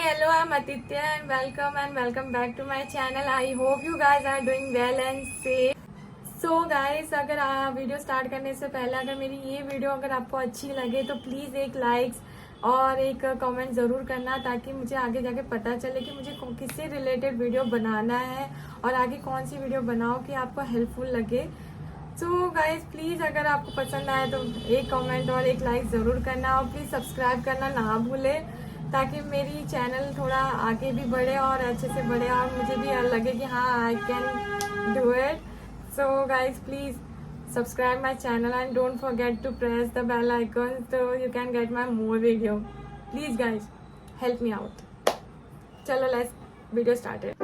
hello, I'm Aditya and welcome back to my channel. I hope you guys are doing well and safe. So guys, अगर video start करने से पहले अगर मेरी ये video अगर आपको अच्छी लगे तो प्लीज़ एक लाइक्स और एक कमेंट ज़रूर करना, ताकि मुझे आगे जाके पता चले कि मुझे किससे रिलेटेड वीडियो बनाना है और आगे कौन सी वीडियो बनाओ कि आपको हेल्पफुल लगे। सो गाइज प्लीज़ अगर आपको पसंद आए तो एक कमेंट और एक लाइक ज़रूर करना और प्लीज़ सब्सक्राइब करना ना भूलें, ताकि मेरी चैनल थोड़ा आगे भी बढ़े और अच्छे से बढ़े और मुझे भी लगे कि हाँ I can do it. So guys please subscribe my channel and don't forget to press the bell icon so you can get my more video. Please guys help me out. Chalo, let's video started.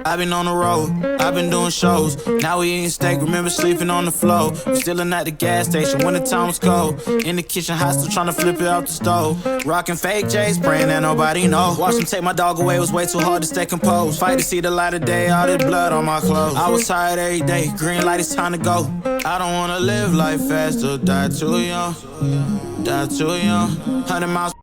I've been on the road, I've been doing shows. Now we eating steak, remember sleeping on the floor. We Stealing at the gas station when the time was cold. In the kitchen, hot still trying to flip it out the stove. Rocking fake J's, praying that nobody know. Watch them take my dog away, it was way too hard to stay composed. Fight to see the light of day, all this blood on my clothes. I was tired every day, green light, it's time to go. I don't wanna live life fast or die too young. Die too young, 100 miles